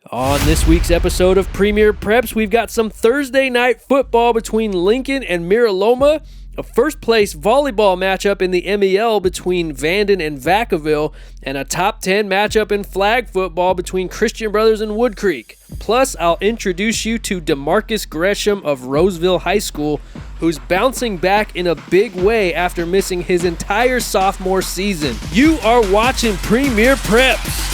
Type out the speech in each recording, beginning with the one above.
On this week's episode of Premier Preps, we've got some Thursday night football between Lincoln and Mira Loma, a first-place volleyball matchup in the MEL between Vanden and Vacaville, and a top 10 matchup in flag football between Christian Brothers and Woodcreek. Plus, I'll introduce you to D'Marcis Gresham of Roseville High School, who's bouncing back in a big way after missing his entire sophomore season. You are watching Premier Preps.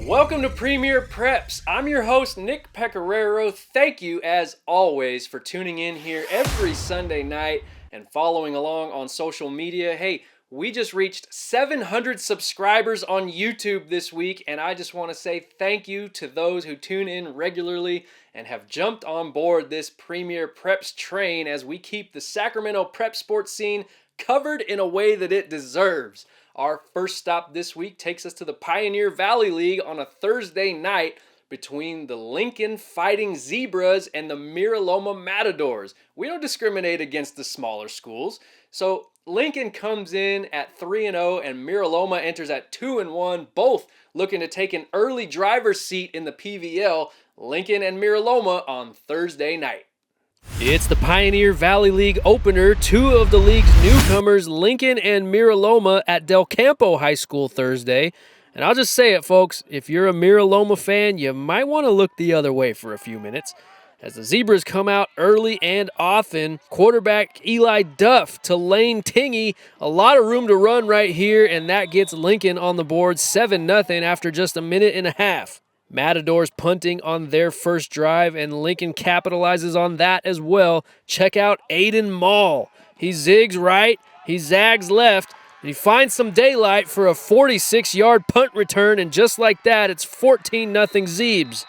Welcome to Premier Preps. I'm your host, Nick Pecoraro. Thank you, as always, for tuning in here every Sunday night and following along on social media. Hey, we just reached 700 subscribers on YouTube this week, and I just want to say thank you to those who tune in regularly and have jumped on board this Premier Preps train as we keep the Sacramento prep sports scene covered in a way that it deserves. Our first stop this week takes us to the Pioneer Valley League on a Thursday night between the Lincoln Fighting Zebras and the Mira Loma Matadors. We don't discriminate against the smaller schools. So Lincoln comes in at 3-0 and Mira Loma enters at 2-1, both looking to take an early driver's seat in the PVL. Lincoln and Mira Loma on Thursday night. It's the Pioneer Valley League opener. Two of the league's newcomers, Lincoln and Mira Loma, at Del Campo High School Thursday. And I'll just say it, folks, if you're a Mira Loma fan, you might want to look the other way for a few minutes. As the Zebras come out early and often, quarterback Eli Duff to Lane Tingy. A lot of room to run right here, and that gets Lincoln on the board 7-0 after just a minute and a half. Matadors punting on their first drive, and Lincoln capitalizes on that as well. Check out Aiden Mall. He zigs right, he zags left, and he finds some daylight for a 46-yard punt return, and just like that, it's 14-0 Zebes.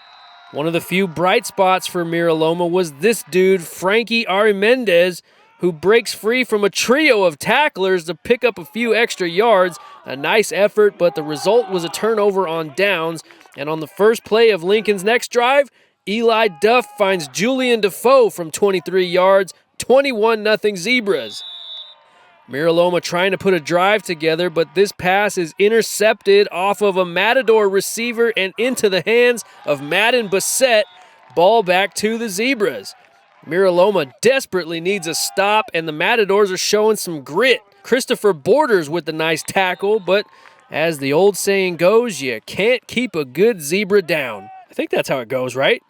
One of the few bright spots for Mira Loma was this dude, Frankie Arimendez, who breaks free from a trio of tacklers to pick up a few extra yards. A nice effort, but the result was a turnover on downs. And on the first play of Lincoln's next drive, Eli Duff finds Julian Defoe from 23 yards, 21-0 Zebras. Mira Loma trying to put a drive together, but this pass is intercepted off of a Matador receiver and into the hands of Madden Bassett. Ball back to the Zebras. Mira Loma desperately needs a stop, and the Matadors are showing some grit. Christopher Borders with the nice tackle, but as the old saying goes, you can't keep a good zebra down. I think that's how it goes, right?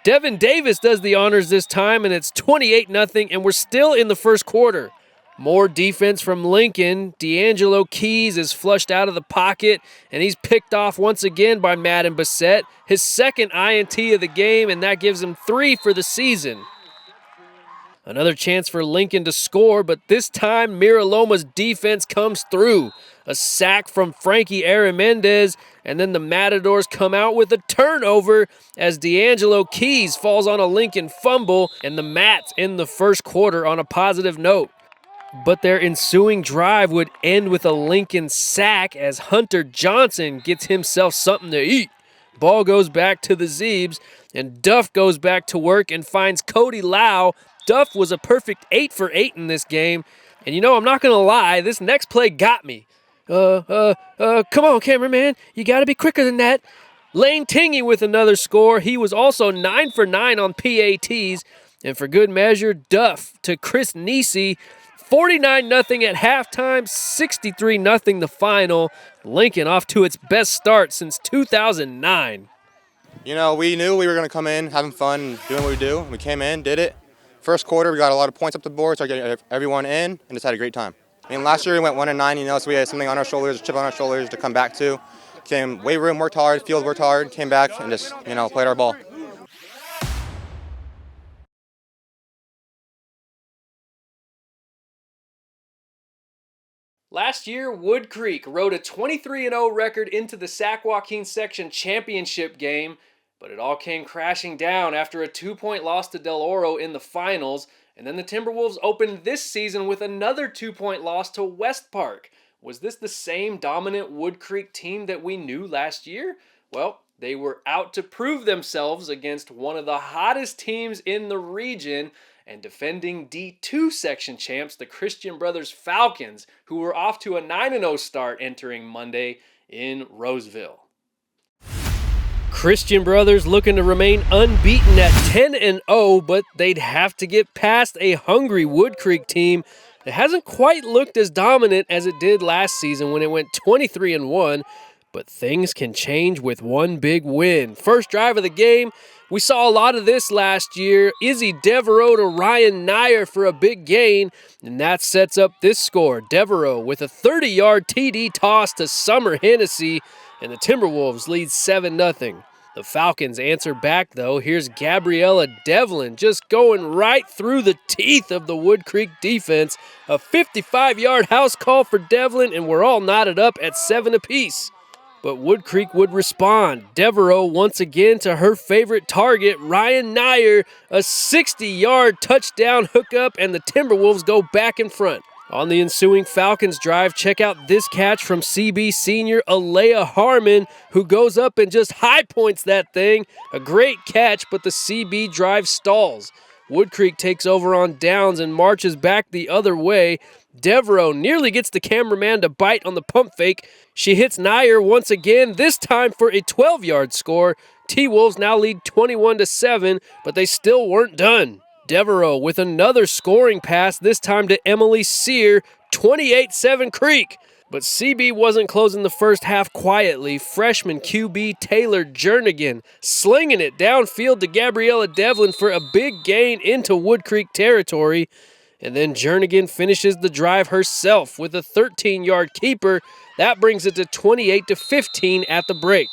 Devin Davis does the honors this time, and it's 28-0, and we're still in the first quarter. More defense from Lincoln. D'Angelo Keys is flushed out of the pocket, and he's picked off once again by Madden Bassett. His second INT of the game, and that gives him 3 for the season. Another chance for Lincoln to score, but this time Mira Loma's defense comes through. A sack from Frankie Arimendez, and then the Matadors come out with a turnover as D'Angelo Keys falls on a Lincoln fumble, and the Mats end the first quarter on a positive note. But their ensuing drive would end with a Lincoln sack as Hunter Johnson gets himself something to eat. Ball goes back to the Zebes, and Duff goes back to work and finds Cody Lau. Duff was a perfect 8 for 8 in this game. And you know, I'm not going to lie, this next play got me. Come on, cameraman. You got to be quicker than that. Lane Tingy with another score. He was also 9 for 9 on PATs. And for good measure, Duff to Chris Nisi. 49-0 at halftime, 63-0 the final. Lincoln off to its best start since 2009. You know, we knew we were going to come in having fun and doing what we do. We came in, did it. First quarter, we got a lot of points up the board, started getting everyone in, and just had a great time. I mean, last year we went 1-9, you know, so we had something on our shoulders, a chip on our shoulders to come back to. Came weight room, worked hard, field worked hard, came back and just, you know, played our ball. Last year, Woodcreek rode a 23-0 record into the Sac Joaquin Section Championship game. But it all came crashing down after a 2-point loss to Del Oro in the finals, and then the Timberwolves opened this season with another 2-point loss to West Park. Was this the same dominant Woodcreek team that we knew last year? Well, they were out to prove themselves against one of the hottest teams in the region and defending D2 section champs, the Christian Brothers Falcons, who were off to a 9-0 start entering Monday in Roseville. Christian Brothers looking to remain unbeaten at 10-0, but they'd have to get past a hungry Woodcreek team that hasn't quite looked as dominant as it did last season when it went 23-1, but things can change with one big win. First drive of the game, we saw a lot of this last year. Izzy Devereaux to Ryan Nyer for a big gain, and that sets up this score. Devereaux with a 30-yard TD toss to Summer Hennessy, and the Timberwolves lead 7-0. The Falcons answer back, though. Here's Gabriella Devlin just going right through the teeth of the Woodcreek defense. A 55-yard house call for Devlin, and we're all knotted up at 7 apiece. But Woodcreek would respond. Devereaux once again to her favorite target, Ryan Nyer, a 60-yard touchdown hookup, and the Timberwolves go back in front. On the ensuing Falcons drive, check out this catch from CB senior Alea Harmon, who goes up and just high points that thing. A great catch, but the CB drive stalls. Woodcreek takes over on downs and marches back the other way. Devereaux nearly gets the cameraman to bite on the pump fake. She hits Nyer once again, this time for a 12-yard score. T-Wolves now lead 21-7, but they still weren't done. Devereaux with another scoring pass, this time to Emily Sear, 28-7 Creek. But CB wasn't closing the first half quietly. Freshman QB Taylor Jernigan slinging it downfield to Gabriella Devlin for a big gain into Woodcreek territory. And then Jernigan finishes the drive herself with a 13-yard keeper. That brings it to 28-15 at the break.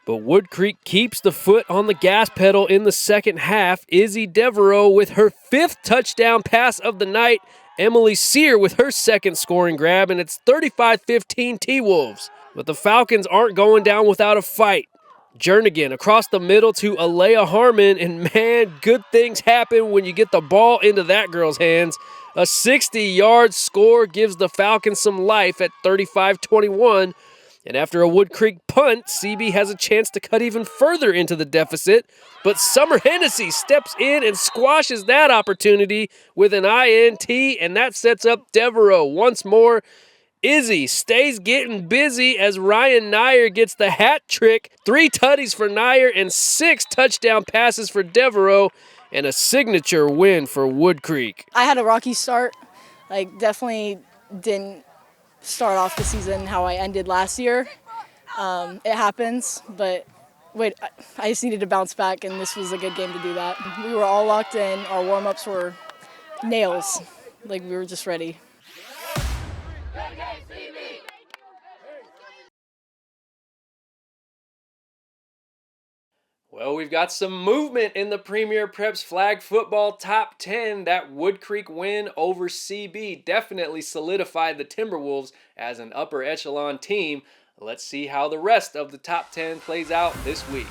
But Woodcreek keeps the foot on the gas pedal in the second half. Izzy Devereaux with her 5th touchdown pass of the night. Emily Sear with her 2nd scoring grab, and it's 35-15 T-Wolves. But the Falcons aren't going down without a fight. Jernigan across the middle to Alea Harmon, and man, good things happen when you get the ball into that girl's hands. A 60-yard score gives the Falcons some life at 35-21. And after a Woodcreek punt, CB has a chance to cut even further into the deficit. But Summer Hennessy steps in and squashes that opportunity with an INT, and that sets up Devereaux once more. Izzy stays getting busy as Ryan Nyer gets the hat trick. 3 tutties for Nyer and 6 touchdown passes for Devereaux, and a signature win for Woodcreek. I had a rocky start. Definitely didn't start off the season how I ended last year. It happens, but I just needed to bounce back, and this was a good game to do that. We were all locked in. Our warm-ups were nails. We were just ready. Well, we've got some movement in the Premier Preps Flag Football Top 10. That Woodcreek win over CB definitely solidified the Timberwolves as an upper echelon team. Let's see how the rest of the Top 10 plays out this week.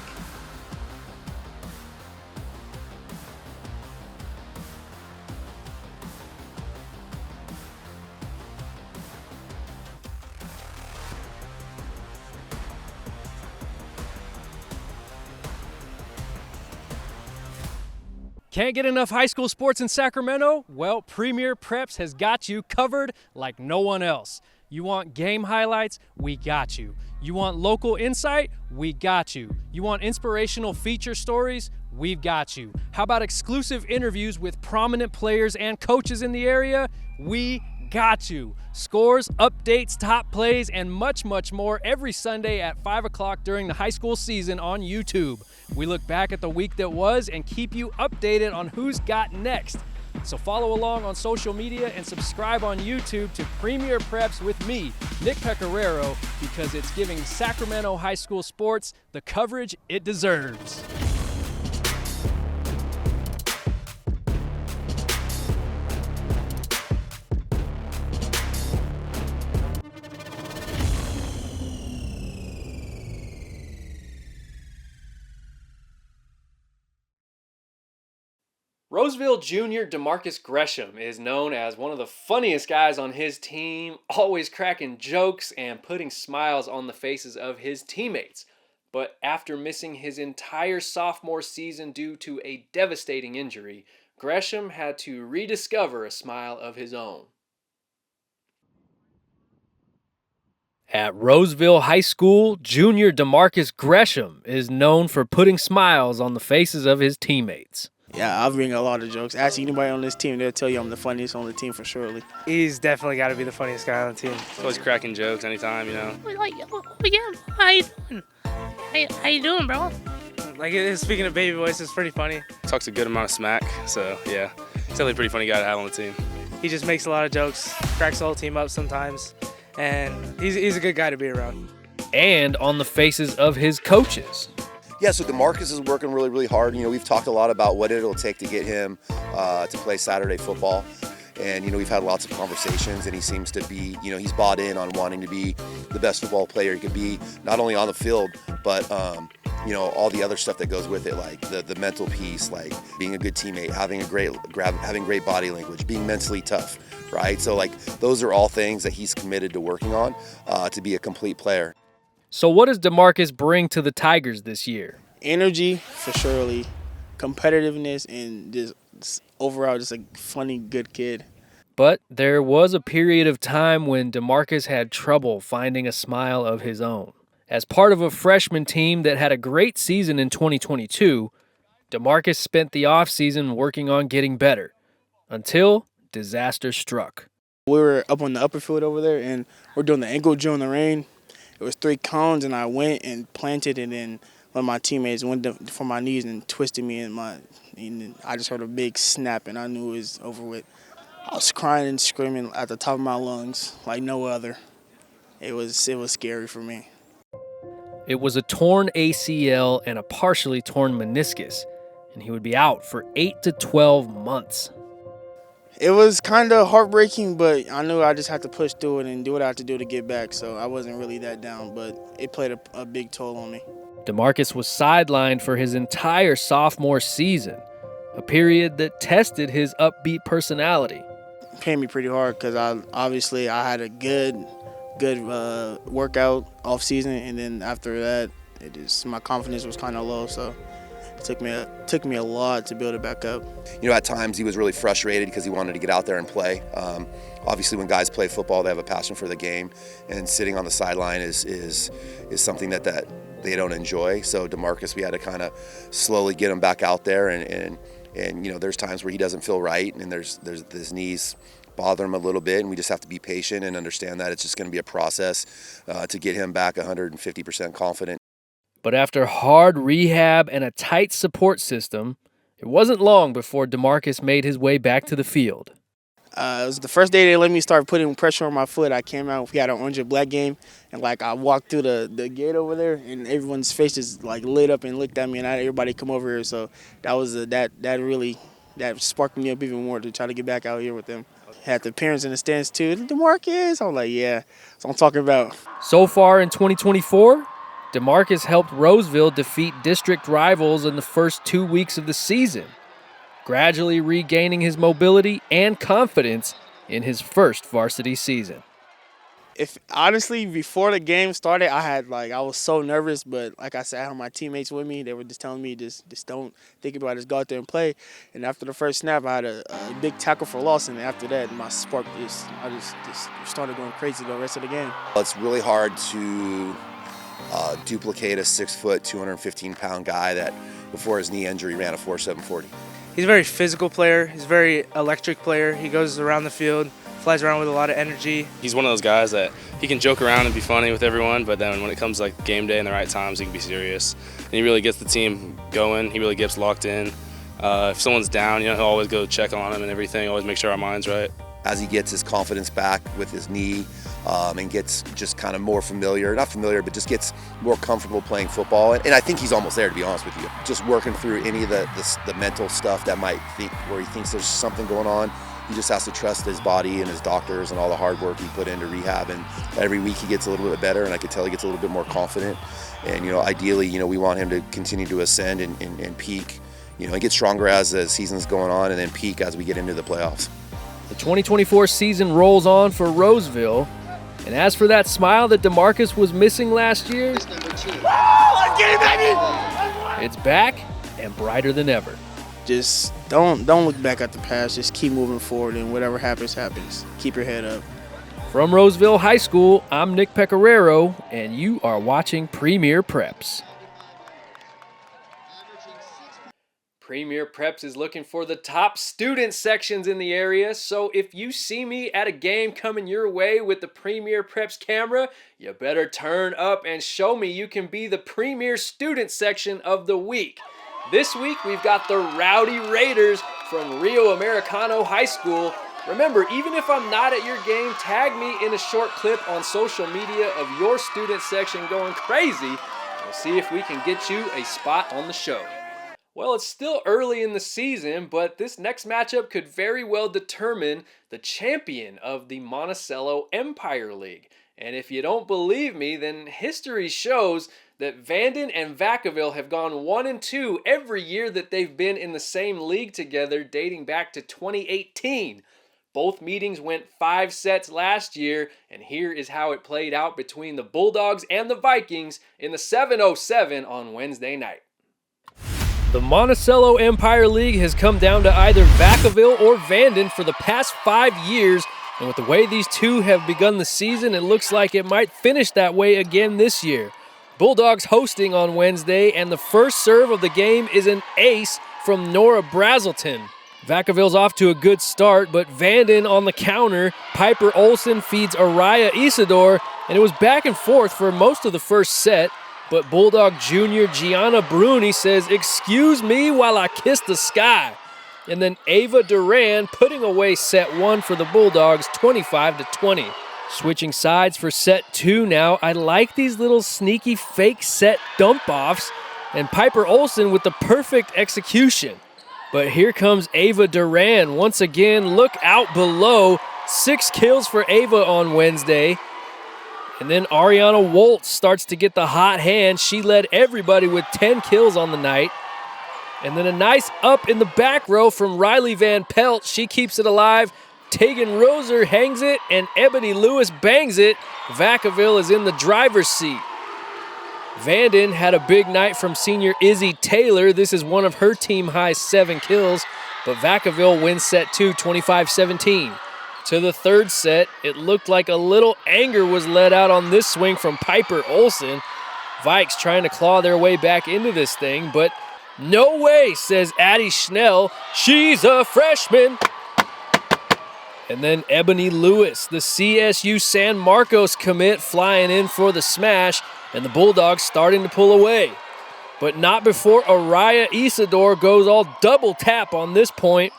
Can't get enough high school sports in Sacramento? Well, Premier Preps has got you covered like no one else. You want game highlights? We got you. You want local insight? We got you. You want inspirational feature stories? We've got you. How about exclusive interviews with prominent players and coaches in the area? We got you. Scores, updates, top plays, and much, much more every Sunday at 5 o'clock during the high school season on YouTube. We look back at the week that was and keep you updated on who's got next. So follow along on social media and subscribe on YouTube to Premier Preps with me, Nick Pecoraro, because it's giving Sacramento high school sports the coverage it deserves. Roseville Jr. D'Marcis Gresham is known as one of the funniest guys on his team, always cracking jokes and putting smiles on the faces of his teammates. But after missing his entire sophomore season due to a devastating injury, Gresham had to rediscover a smile of his own. At Roseville High School, junior D'Marcis Gresham is known for putting smiles on the faces of his teammates. Yeah, I bring a lot of jokes. Ask anybody on this team, they'll tell you I'm the funniest on the team for surely. He's definitely got to be the funniest guy on the team. Always cracking jokes anytime, you know. Yeah, how you doing? How you doing, bro? Like, speaking of baby voice, it's pretty funny. Talks a good amount of smack, so yeah. He's definitely a pretty funny guy to have on the team. He just makes a lot of jokes, cracks the whole team up sometimes, and he's a good guy to be around. And on the faces of his coaches. Yeah, so D'Marcis is working really, really hard. You know, we've talked a lot about what it'll take to get him to play Saturday football. And, you know, we've had lots of conversations, and he seems to be, you know, he's bought in on wanting to be the best football player he could be, not only on the field, but, you know, all the other stuff that goes with it, like the mental piece, like being a good teammate, having great body language, being mentally tough, right? So, like, those are all things that he's committed to working on to be a complete player. So what does D'Marcis bring to the Tigers this year? Energy, for surely, competitiveness, and just overall just a funny, good kid. But there was a period of time when D'Marcis had trouble finding a smile of his own. As part of a freshman team that had a great season in 2022, D'Marcis spent the offseason working on getting better, until disaster struck. We were up on the upper field over there, and we're doing the ankle drill in the rain. It was 3 cones, and I went and planted, and then one of my teammates went for my knees and twisted me, and I just heard a big snap, and I knew it was over with. I was crying and screaming at the top of my lungs like no other. It was scary for me. It was a torn ACL and a partially torn meniscus, and he would be out for 8 to 12 months. It was kind of heartbreaking, but I knew I just had to push through it and do what I had to do to get back, so I wasn't really that down, but it played a big toll on me. D'Marcis was sidelined for his entire sophomore season, a period that tested his upbeat personality. It paid me pretty hard because I had a good workout off season, and then after that, my confidence was kind of low, so it took me a lot to build it back up. You know, at times he was really frustrated because he wanted to get out there and play. Obviously, when guys play football, they have a passion for the game, and sitting on the sideline is something that they don't enjoy. So D'Marcis, we had to kind of slowly get him back out there, and you know, there's times where he doesn't feel right, and there's his knees bother him a little bit, and we just have to be patient and understand that it's just going to be a process to get him back 150% confident. But after hard rehab and a tight support system, it wasn't long before D'Marcis made his way back to the field. It was the first day they let me start putting pressure on my foot. I came out, we had an orange and black game, and like I walked through the gate over there, and everyone's faces like lit up and looked at me, and everybody come over here. So that was that really sparked me up even more to try to get back out here with them. Had the parents in the stands too. D'Marcis, I was like, yeah, that's what I'm talking about. So far in 2024, D'Marcis helped Roseville defeat district rivals in the first 2 weeks of the season, gradually regaining his mobility and confidence in his first varsity season. If honestly, before the game started, I was so nervous, but like I said, I had my teammates with me. They were just telling me, just don't think about it, just go out there and play. And after the first snap, I had a big tackle for loss, and after that, my spark I just started going crazy the rest of the game. It's really hard to duplicate a 6', 215-pound guy that before his knee injury ran a 4.740. He's a very physical player. He's a very electric player. He goes around the field, flies around with a lot of energy. He's one of those guys that he can joke around and be funny with everyone, but then when it comes to like game day and the right times, he can be serious. And he really gets the team going. He really gets locked in. If someone's down, you know, he'll always go check on them and everything, always make sure our mind's right. As he gets his confidence back with his knee and gets just kind of more familiar, not familiar, but just gets more comfortable playing football. And I think he's almost there, to be honest with you. Just working through any of the mental stuff that where he thinks there's something going on. He just has to trust his body and his doctors and all the hard work he put into rehab. And every week he gets a little bit better, and I could tell he gets a little bit more confident. And, you know, ideally, you know, we want him to continue to ascend and peak and get stronger as the season's going on, and then peak as we get into the playoffs. The 2024 season rolls on for Roseville. And as for that smile that D'Marcis was missing last year, it's back and brighter than ever. Just don't look back at the past. Just keep moving forward, and whatever happens, happens. Keep your head up. From Roseville High School, I'm Nick Pecoraro, and you are watching Premier Preps. Premier Preps is looking for the top student sections in the area, so if you see me at a game coming your way with the Premier Preps camera, you better turn up and show me you can be the Premier Student section of the week. This week, we've got the Rowdy Raiders from Rio Americano High School. Remember, even if I'm not at your game, tag me in a short clip on social media of your student section going crazy, and we'll see if we can get you a spot on the show. Well, it's still early in the season, but this next matchup could very well determine the champion of the Monticello Empire League. And if you don't believe me, then history shows that Vanden and Vacaville have gone 1-2 every year that they've been in the same league together, dating back to 2018. Both meetings went 5 sets last year, and here is how it played out between the Bulldogs and the Vikings in the 7-07 on Wednesday night. The Monticello Empire League has come down to either Vacaville or Vanden for the past 5 years, and with the way these two have begun the season, it looks like it might finish that way again this year. Bulldogs hosting on Wednesday, and the first serve of the game is an ace from Nora Brazelton. Vacaville's off to a good start, but Vanden on the counter. Piper Olsen feeds Araya Isidore, and it was back and forth for most of the first set. But Bulldog Jr. Gianna Bruni says, "Excuse me while I kiss the sky." And then Ava Duran putting away set 1 for the Bulldogs, 25-20. Switching sides for set 2 now. I like these little sneaky fake set dump-offs. And Piper Olsen with the perfect execution. But here comes Ava Duran. Once again, look out below. 6 kills for Ava on Wednesday. And then Ariana Woltz starts to get the hot hand. She led everybody with 10 kills on the night. And then a nice up in the back row from Riley Van Pelt. She keeps it alive. Tegan Roser hangs it, and Ebony Lewis bangs it. Vacaville is in the driver's seat. Vanden had a big night from senior Izzy Taylor. This is one of her team-high 7 kills. But Vacaville wins set 2, 25-17. To the third set, it looked like a little anger was let out on this swing from Piper Olsen. Vikes trying to claw their way back into this thing, but no way, says Addie Schnell. She's a freshman. And then Ebony Lewis, the CSU San Marcos commit, flying in for the smash, and the Bulldogs starting to pull away. But not before Araya Isidore goes all double tap on this point.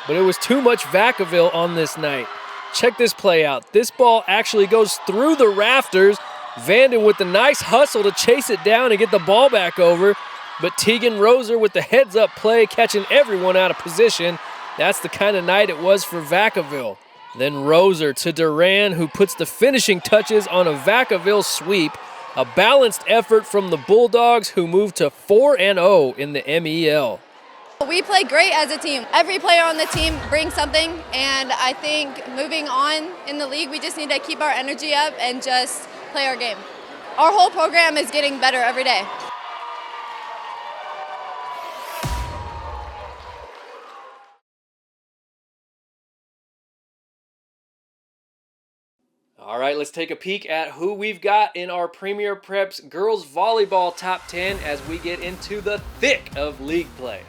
But it was too much Vacaville on this night. Check this play out. This ball actually goes through the rafters. Vanden with the nice hustle to chase it down and get the ball back over. But Tegan Roser with the heads-up play, catching everyone out of position. That's the kind of night it was for Vacaville. Then Roser to Duran, who puts the finishing touches on a Vacaville sweep. A balanced effort from the Bulldogs, who moved to 4-0 in the MEL. We play great as a team. Every player on the team brings something, and I think moving on in the league, we just need to keep our energy up and just play our game. Our whole program is getting better every day. All right, let's take a peek at who we've got in our Premier Preps girls volleyball top 10 as we get into the thick of league play.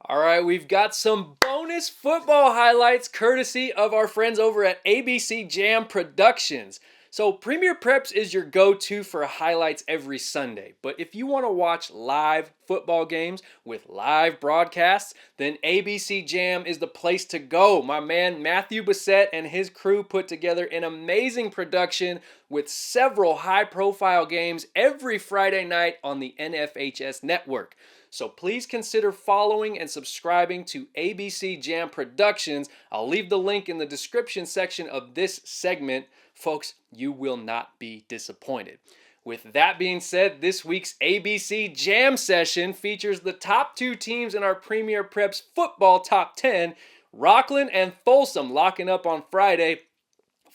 All right, we've got some bonus football highlights courtesy of our friends over at ABC Jam Productions. So Premier Preps is your go-to for highlights every Sunday. But if you want to watch live football games with live broadcasts, then ABC Jam is the place to go. My man Matthew Bissett and his crew put together an amazing production with several high-profile games every Friday night on the NFHS network. so please consider following and subscriing to ABC Jam Productions. I'll leave the link in the description section of this segment. Folks, you will not be disappointed. With that being said, this week's ABC Jam session features the top 2 teams in our Premier Preps football top 10, Rocklin and Folsom locking up on Friday.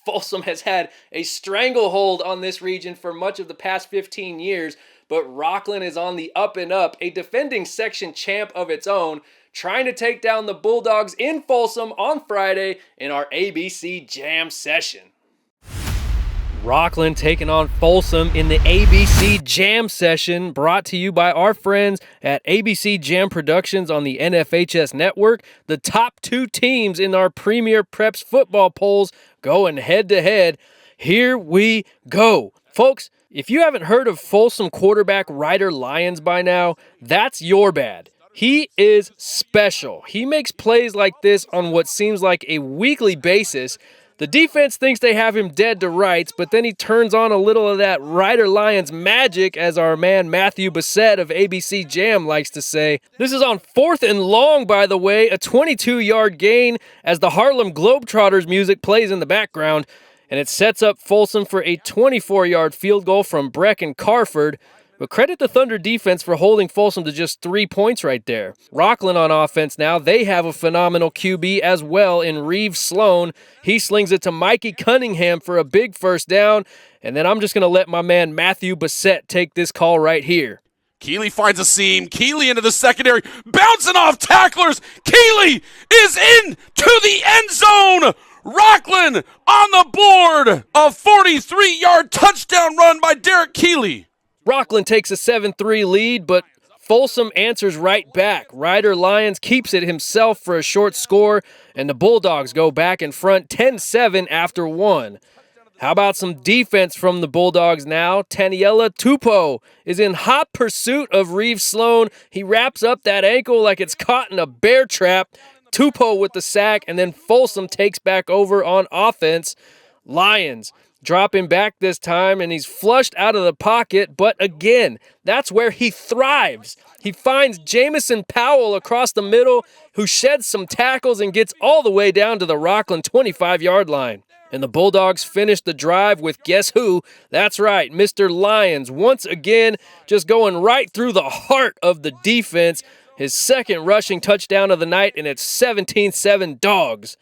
Folsom has had a stranglehold on this region for much of the past 15 years, but Rocklin is on the up and up, a defending section champ of its own, trying to take down the Bulldogs in Folsom on Friday in our ABC Jam session. Rocklin taking on Folsom in the ABC Jam session, brought to you by our friends at ABC Jam Productions on the NFHS Network. The top 2 teams in our Premier Preps football polls going head-to-head. Here we go. Folks, if you haven't heard of Folsom quarterback Ryder Lyons by now, that's your bad. He is special. He makes plays like this on what seems like a weekly basis. The defense thinks they have him dead to rights, but then he turns on a little of that Ryder Lyons magic, as our man Matthew Bassett of ABC Jam likes to say. This is on 4th and long, by the way, a 22-yard gain as the Harlem Globetrotters music plays in the background, and it sets up Folsom for a 24-yard field goal from Brecken Carford. But credit the Thunder defense for holding Folsom to just 3 points right there. Rocklin on offense now. They have a phenomenal QB as well in Reeves Sloan. He slings it to Mikey Cunningham for a big first down. And then I'm just going to let my man Matthew Bassett take this call right here. Keeley finds a seam. Keeley into the secondary. Bouncing off tacklers. Keeley is in to the end zone. Rocklin on the board. A 43-yard touchdown run by Derek Keeley. Rocklin takes a 7-3 lead, but Folsom answers right back. Ryder Lyons keeps it himself for a short score, and the Bulldogs go back in front 10-7 after 1. How about some defense from the Bulldogs now? Taniela Tupou is in hot pursuit of Reeves Sloan. He wraps up that ankle like it's caught in a bear trap. Tupou with the sack, and then Folsom takes back over on offense. Lyons dropping back this time, and he's flushed out of the pocket, but again, that's where he thrives. He finds Jamison Powell across the middle, who sheds some tackles and gets all the way down to the Rocklin 25-yard line. And the Bulldogs finish the drive with guess who? That's right, Mr. Lyons, once again, just going right through the heart of the defense. His second rushing touchdown of the night, and it's 17-7 Dogs.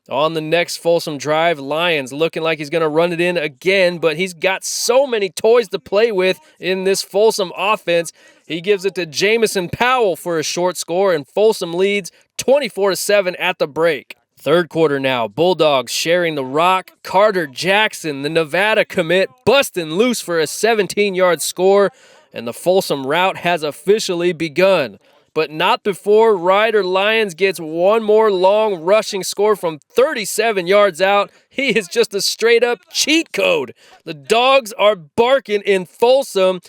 On the next Folsom drive, Lyons looking like he's going to run it in again, but he's got so many toys to play with in this Folsom offense. He gives it to Jamison Powell for a short score, and Folsom leads 24-7 at the break. Third quarter now, Bulldogs sharing the rock. Carter Jackson, the Nevada commit, busting loose for a 17-yard score, and the Folsom rout has officially begun. But not before Ryder Lyons gets one more long rushing score from 37 yards out. He is just a straight-up cheat code. The Dogs are barking in Folsom,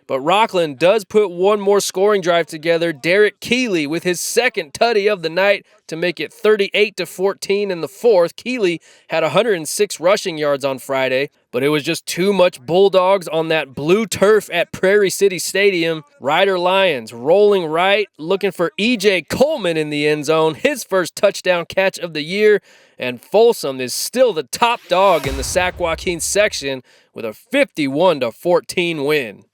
but Rocklin does put one more scoring drive together. Derek Keeley with his second tutty of the night to make it 38-14 in the fourth. Keeley had 106 rushing yards on Friday, but it was just too much Bulldogs on that blue turf at Prairie City Stadium. Ryder Lyons rolling right, looking for E.J. Coleman in the end zone, his first touchdown catch of the year, and Folsom is still the top dog in the Sac Joaquin section with a 51-14 win.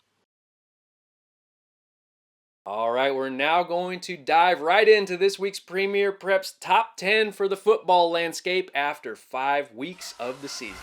All right, we're now going to dive right into this week's Premier Preps Top 10 for the football landscape after 5 weeks of the season.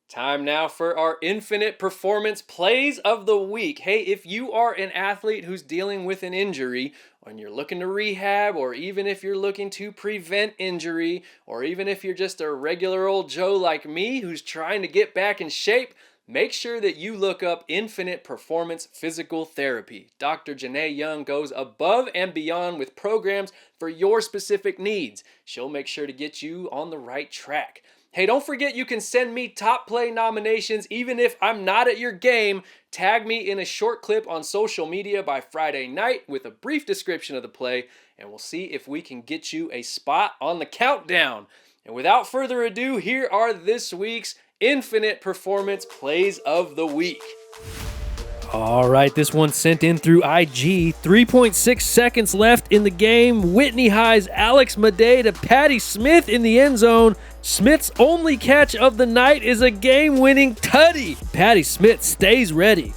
Time now for our Infinite Performance Plays of the Week. Hey, if you are an athlete who's dealing with an injury, and you're looking to rehab, or even if you're looking to prevent injury, or even if you're just a regular old Joe like me who's trying to get back in shape, make sure that you look up Infinite Performance Physical Therapy. Dr. Janae Young goes above and beyond with programs for your specific needs. She'll make sure to get you on the right track. Hey, don't forget you can send me top play nominations even if I'm not at your game. Tag me in a short clip on social media by Friday night with a brief description of the play, and we'll see if we can get you a spot on the countdown. And without further ado, here are this week's Infinite Performance Plays of the Week. All right, this one sent in through IG. 3.6 seconds left in the game. Whitney High's Alex Madej to Patty Smith in the end zone. Smith's only catch of the night is a game-winning tutty. Patty Smith stays ready.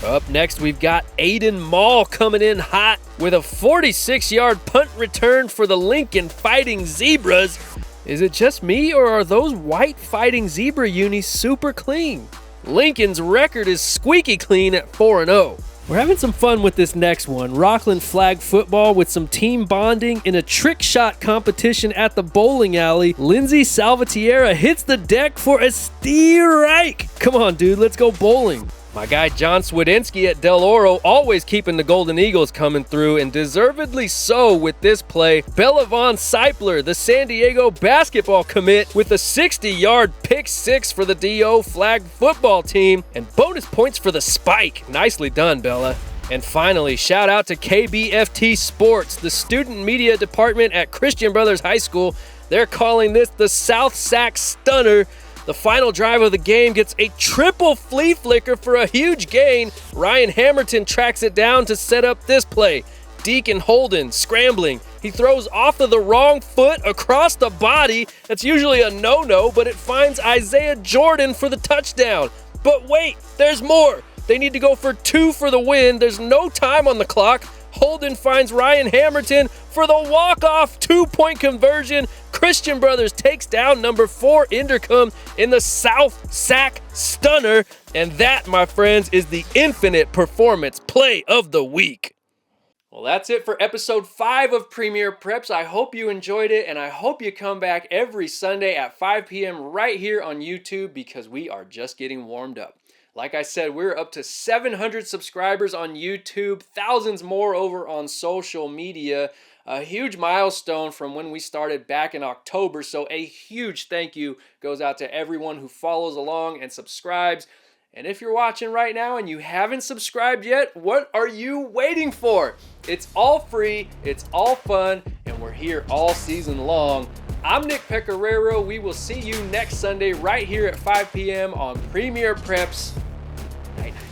Up next, we've got Aiden Mall coming in hot with a 46-yard punt return for the Lincoln Fighting Zebras. Is it just me, or are those white Fighting Zebra unis super clean? Lincoln's record is squeaky clean at 4-0. We're having some fun with this next one. Rocklin flag football with some team bonding in a trick shot competition at the bowling alley. Lindsay Salvatierra hits the deck for a strike. Come on, dude, let's go bowling. My guy John Swidensky at Del Oro always keeping the Golden Eagles coming through, and deservedly so with this play. Bella Von Seipler, the San Diego basketball commit, with a 60-yard pick six for the DO flag football team, and bonus points for the spike. Nicely done, Bella. And finally, shout out to KBFT Sports, the student media department at Christian Brothers High School. They're calling this the South Sac Stunner. The final drive of the game gets a triple flea flicker for a huge gain. Ryan Hammerton tracks it down to set up this play. Deacon Holden scrambling. He throws off of the wrong foot across the body. That's usually a no-no, but it finds Isaiah Jordan for the touchdown. But wait, there's more. They need to go for 2 for the win. There's no time on the clock. Holden finds Ryan Hammerton for the walk-off 2-point conversion. Christian Brothers takes down number 4 Inderkum in the South Sac Stunner. And that, my friends, is the Infinite Performance Play of the Week. Well, that's it for episode 5 of Premier Preps. I hope you enjoyed it, and I hope you come back every Sunday at 5 p.m. right here on YouTube, because we are just getting warmed up. Like I said, we're up to 700 subscribers on YouTube, thousands more over on social media. A huge milestone from when we started back in October, so a huge thank you goes out to everyone who follows along and subscribes. And if you're watching right now and you haven't subscribed yet, what are you waiting for? It's all free, it's all fun, and we're here all season long. I'm Nick Pecoraro. We will see you next Sunday right here at 5 p.m. on Premier Preps. Night night.